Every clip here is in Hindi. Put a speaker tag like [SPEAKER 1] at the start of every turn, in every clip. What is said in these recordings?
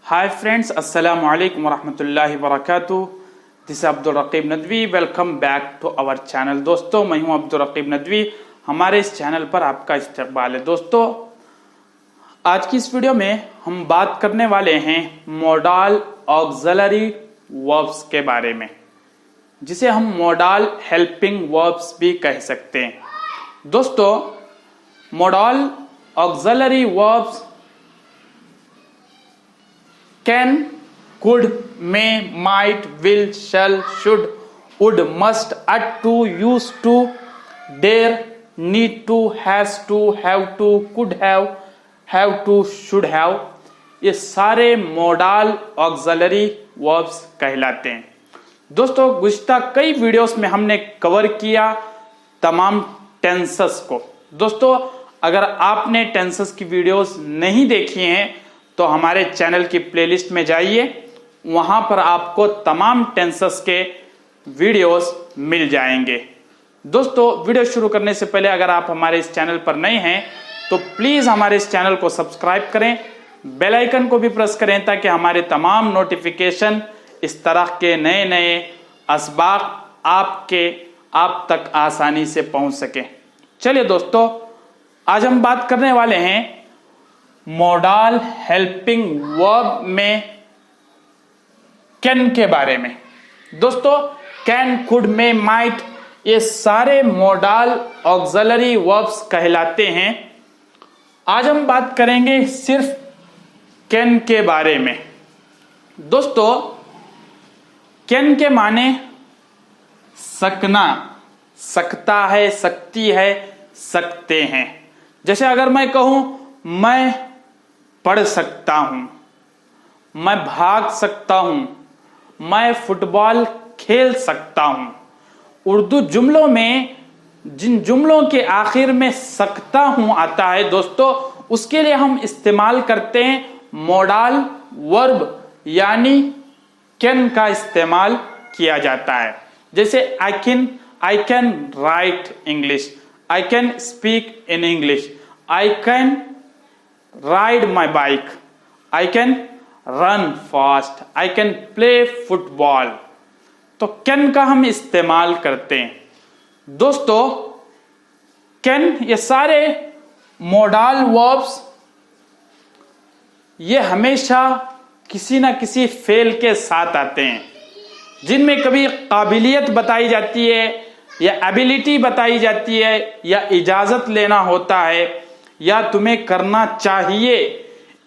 [SPEAKER 1] Hi friends, Assalamu alaikum warahmatullahi wabarakatuh. This is Abdul Raqib Nadwi. Welcome back to our channel. दोस्तों मैं हूं अब्दुल रकीब नदवी. हमारे इस चैनल पर आपका इस्तकबाल है. दोस्तों आज की इस वीडियो में हम बात करने वाले हैं मॉडल ऑक्सिलरी वर्ब्स के बारे में, जिसे हम मॉडल हेल्पिंग वर्ब्स भी कह सकते हैं. दोस्तों model auxiliary verbs can, could, may, might, will, shall, should, would, must, ought to, used to, dare, need to, has to, have to, could have to, should have, ये सारे मॉडल ऑक्सिलरी वर्ब्स कहलाते हैं. दोस्तों गुज़िश्ता कई वीडियोस में हमने कवर किया तमाम टेंसेस को. दोस्तों अगर आपने टेंसेस की वीडियोस नहीं देखी हैं तो हमारे चैनल की प्लेलिस्ट में जाइए, वहां पर आपको तमाम टेंसेस के वीडियोस मिल जाएंगे. दोस्तों वीडियो शुरू करने से पहले अगर आप हमारे इस चैनल पर नए हैं तो प्लीज हमारे इस चैनल को सब्सक्राइब करें, बेल आइकन को भी प्रेस करें ताकि हमारे तमाम नोटिफिकेशन इस तरह के नए नए असबाक आप तक आसानी से पहुंच सके. चलिए दोस्तों आज हम बात करने वाले हैं मॉडल हेल्पिंग वर्ब में कैन के बारे में. दोस्तों कैन, कुड, मे, माइट ये सारे मॉडल ऑक्सिलरी वर्ब्स कहलाते हैं. आज हम बात करेंगे सिर्फ कैन के बारे में. दोस्तों कैन के माने सकना, सकता है, सकती है, सकते हैं. जैसे अगर मैं कहूं मैं पढ़ सकता हूं, मैं भाग सकता हूं, मैं फुटबॉल खेल सकता हूं. उर्दू जुमलों में जिन जुमलों के आखिर में सकता हूं आता है दोस्तों, उसके लिए हम इस्तेमाल करते हैं मॉडल वर्ब यानी कैन का इस्तेमाल किया जाता है. जैसे I can write English, I can speak in English, I can ride my bike, I can run fast, I can play football. तो कैन का हम इस्तेमाल करते हैं. दोस्तों कैन ये सारे मॉडल वर्ब्स ये हमेशा किसी ना किसी फेल के साथ आते हैं, जिनमें कभी काबिलियत बताई जाती है या एबिलिटी बताई जाती है या इजाजत लेना होता है या तुम्हें करना चाहिए.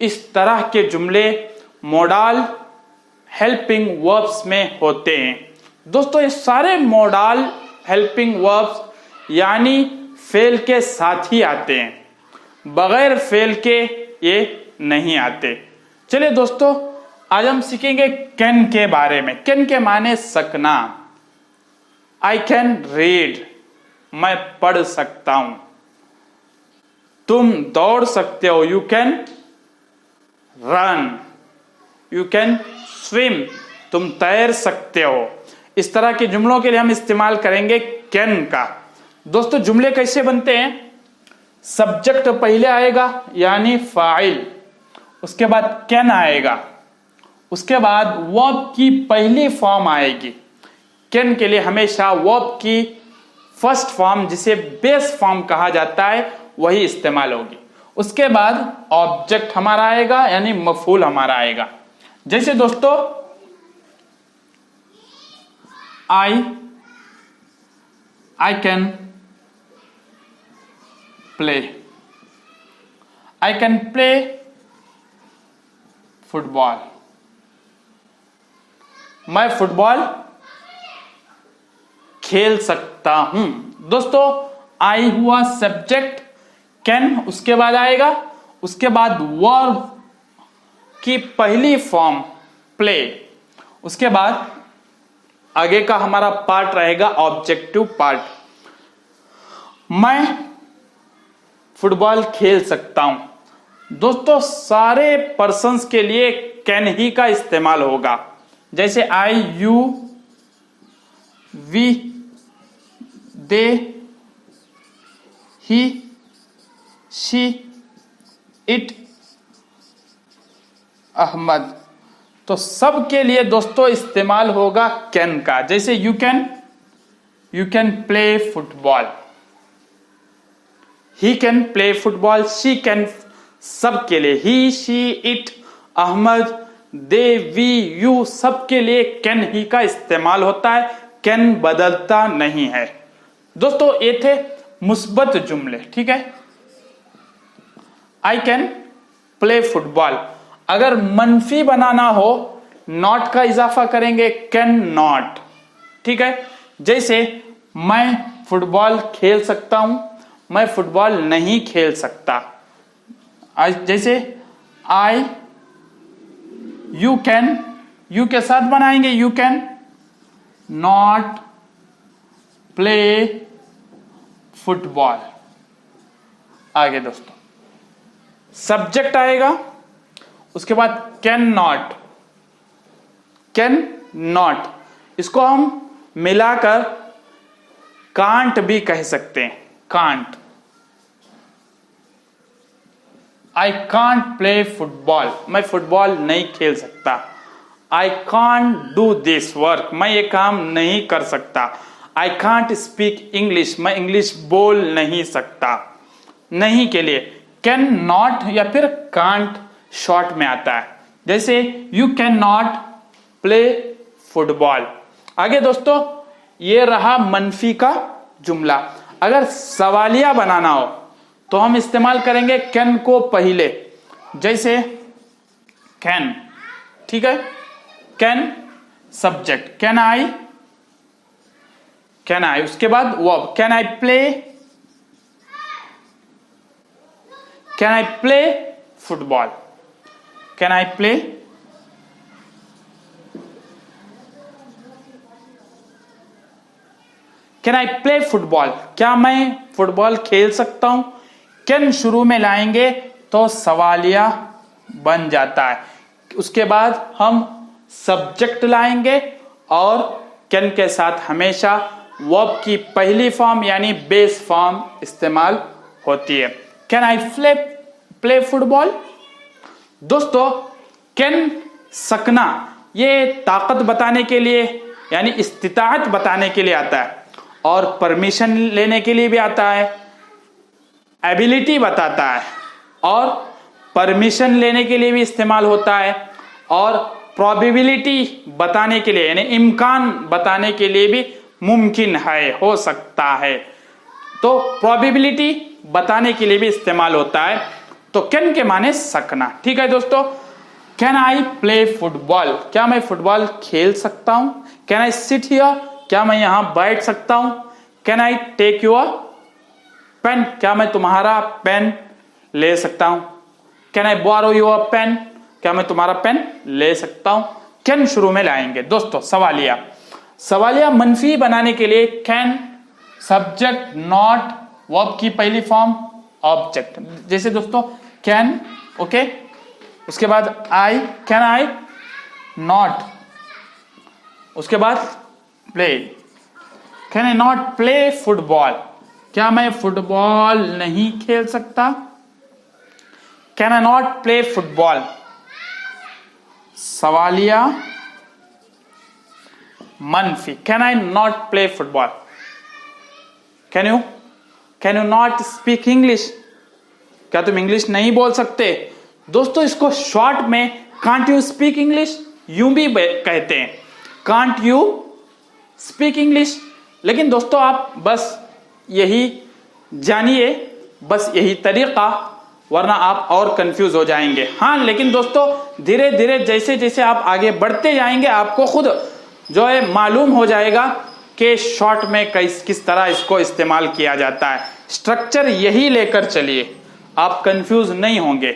[SPEAKER 1] इस तरह के जुमले मॉडल हेल्पिंग वर्ब्स में होते हैं. दोस्तों ये सारे मॉडल हेल्पिंग वर्ब्स यानी फेल के साथ ही आते हैं, बगैर फेल के ये नहीं आते. चलिए दोस्तों आज हम सीखेंगे कैन के बारे में. कैन के माने सकना. आई कैन रीड, मैं पढ़ सकता हूं. तुम दौड़ सकते हो, you can run. You can swim, तुम तैर सकते हो. इस तरह के जुमलों के लिए हम इस्तेमाल करेंगे कैन का. दोस्तों जुमले कैसे बनते हैं? सब्जेक्ट पहले आएगा यानी फाइल, उसके बाद कैन आएगा, उसके बाद वर्ब की पहली फॉर्म आएगी. कैन के लिए हमेशा वर्ब की फर्स्ट फॉर्म जिसे बेस फॉर्म कहा जाता है वही इस्तेमाल होगी. उसके बाद ऑब्जेक्ट हमारा आएगा यानी मफूल हमारा आएगा. जैसे दोस्तों I can play, I can play football, मैं फुटबॉल खेल सकता हूं. दोस्तों आई हुआ सब्जेक्ट, कैन उसके बाद आएगा, उसके बाद वर्ब की पहली फॉर्म प्ले, उसके बाद आगे का हमारा पार्ट रहेगा ऑब्जेक्टिव पार्ट. मैं फुटबॉल खेल सकता हूं. दोस्तों सारे पर्सन्स के लिए कैन ही का इस्तेमाल होगा. जैसे I, you, we, they, he, she, it, Ahmad. तो सब के लिए दोस्तों इस्तेमाल होगा कैन का। जैसे you can play football, he can play football, she can, सब के लिए, he, she, it, Ahmad, they, we, you, सब के लिए कैन ही का इस्तेमाल होता है, कैन बदलता नहीं है। दोस्तों ये थे मुस्बत जुमले, ठीक है। I can play football. अगर मनफी बनाना हो नॉट का इजाफा करेंगे कैन नॉट, ठीक है। जैसे मैं फुटबॉल खेल सकता हूं, मैं फुटबॉल नहीं खेल सकता। जैसे आई, यू कैन, यू के साथ बनाएंगे you can not play football. आगे दोस्तों सब्जेक्ट आएगा, उसके बाद कैन नॉट, इसको हम मिलाकर कांट भी कह सकते हैं, can't. I can't play football, मैं फुटबॉल नहीं खेल सकता। I can't do this work, मैं ये काम नहीं कर सकता। आई कांट स्पीक इंग्लिश, मैं इंग्लिश बोल नहीं सकता। नहीं के लिए कैन नॉट या फिर कांट शॉर्ट में आता है। जैसे you can not play football. आगे दोस्तों ये रहा मनफी का जुमला। अगर सवालिया बनाना हो तो हम इस्तेमाल करेंगे कैन को पहले। जैसे कैन, ठीक है, कैन सब्जेक्ट, कैन आई, उसके बाद verb, can I play football, can I play football, क्या मैं फुटबॉल खेल सकता हूं। कैन शुरू में लाएंगे तो सवालिया बन जाता है। उसके बाद हम सब्जेक्ट लाएंगे और कैन के साथ हमेशा वर्ब की पहली फॉर्म यानी बेस फॉर्म इस्तेमाल होती है। Can I play football. दोस्तों कैन सकना ये ताकत बताने के लिए यानी इस्तिताअत बताने के लिए आता है, और परमिशन लेने के लिए भी आता है, एबिलिटी बताता है, और परमिशन लेने के लिए भी इस्तेमाल होता है, और प्रोबेबिलिटी बताने के लिए यानी इम्कान बताने के लिए भी मुमकिन है, हो सकता है। तो प्रोबेबिलिटी बताने के लिए भी इस्तेमाल होता है। तो कैन के माने सकना, ठीक है दोस्तों। कैन आई प्ले फुटबॉल, क्या मैं फुटबॉल खेल सकता हूं। कैन आई सिट हियर, क्या मैं यहां बैठ सकता हूं। Can I take your pen, क्या मैं तुम्हारा पेन ले सकता हूं। Can I borrow your pen, क्या मैं तुम्हारा पेन ले सकता हूं। कैन शुरू में लाएंगे दोस्तों। सवालिया मनफी बनाने के लिए कैन सब्जेक्ट नॉट वर्ब की पहली फॉर्म ऑब्जेक्ट। जैसे दोस्तों कैन, ओके, उसके बाद आई, कैन आई नॉट, उसके बाद play, can I not play football, क्या मैं फुटबॉल नहीं खेल सकता। Can I not play football. सवालिया मनफी, can I not play football. Can you not speak English, क्या तुम इंग्लिश नहीं बोल सकते। दोस्तों इसको शॉर्ट में कांट यू स्पीक इंग्लिश यूं भी कहते हैं, कांट यू स्पीक इंग्लिश। लेकिन दोस्तों आप बस यही जानिए, बस यही तरीका, वरना आप और कंफ्यूज हो जाएंगे। हाँ लेकिन दोस्तों धीरे धीरे जैसे जैसे आप आगे बढ़ते जाएंगे आपको खुद जो है मालूम हो जाएगा कि शॉर्ट में किस तरह इसको इस्तेमाल किया जाता है। स्ट्रक्चर यही लेकर चलिए, आप कंफ्यूज नहीं होंगे।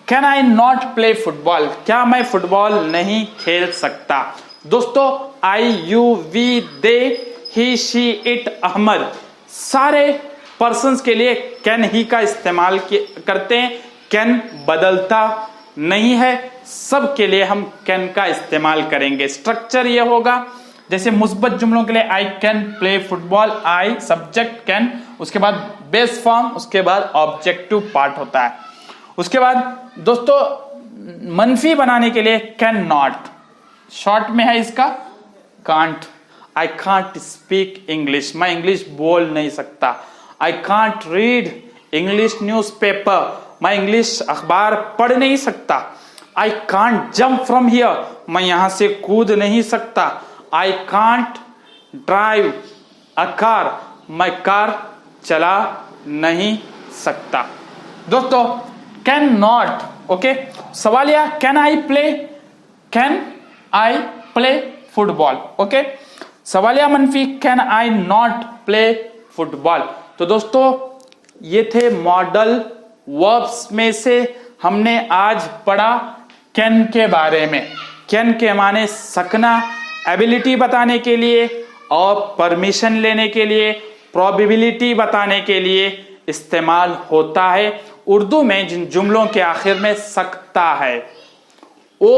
[SPEAKER 1] Can I not play football, क्या मैं फुटबॉल नहीं खेल सकता। दोस्तों I, you, we, they, he, she, it, Ahmad सारे पर्सन्स के लिए कैन ही का इस्तेमाल करते हैं। कैन बदलता नहीं है, सब के लिए हम कैन का इस्तेमाल करेंगे। स्ट्रक्चर ये होगा जैसे मुस्बत जुमलों के लिए I can play football, I subject can, उसके बाद बेस फॉर्म, उसके बाद ऑब्जेक्टिव पार्ट होता है। उसके बाद दोस्तों मनफी बनाने के लिए कैन नॉट, शॉर्ट में है इसका can't. I can't speak English, मैं इंग्लिश बोल नहीं सकता। I can't read English newspaper, मैं इंग्लिश अखबार पढ़ नहीं सकता। I can't jump from here, मैं यहां से कूद नहीं सकता। I can't drive a car, मैं कार चला नहीं सकता। दोस्तों कैन नॉट, ओके। सवाल यह can I play, can I play football, okay. सवालिया मनफी can I not play football. तो दोस्तों ये थे मॉडल वर्ब्स में से हमने आज पढ़ा कैन के बारे में। कैन के माने सकना, एबिलिटी बताने के लिए और परमिशन लेने के लिए, प्रोबेबिलिटी बताने के लिए इस्तेमाल होता है। उर्दू में जिन जुमलों के आखिर में सकता है, वो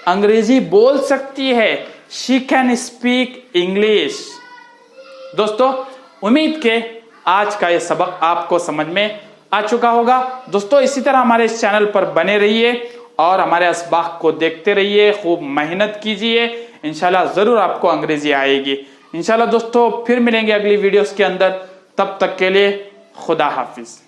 [SPEAKER 1] अंग्रेजी बोल सकती है, शी कैन स्पीक इंग्लिश। दोस्तों उम्मीद के आज का ये सबक आपको समझ में आ चुका होगा। दोस्तों इसी तरह हमारे इस चैनल पर बने रहिए और हमारे असबाक को देखते रहिए, खूब मेहनत कीजिए, इंशाल्लाह जरूर आपको अंग्रेजी आएगी। इंशाल्लाह दोस्तों फिर मिलेंगे अगली वीडियोस के अंदर, तब तक के लिए खुदा हाफिज।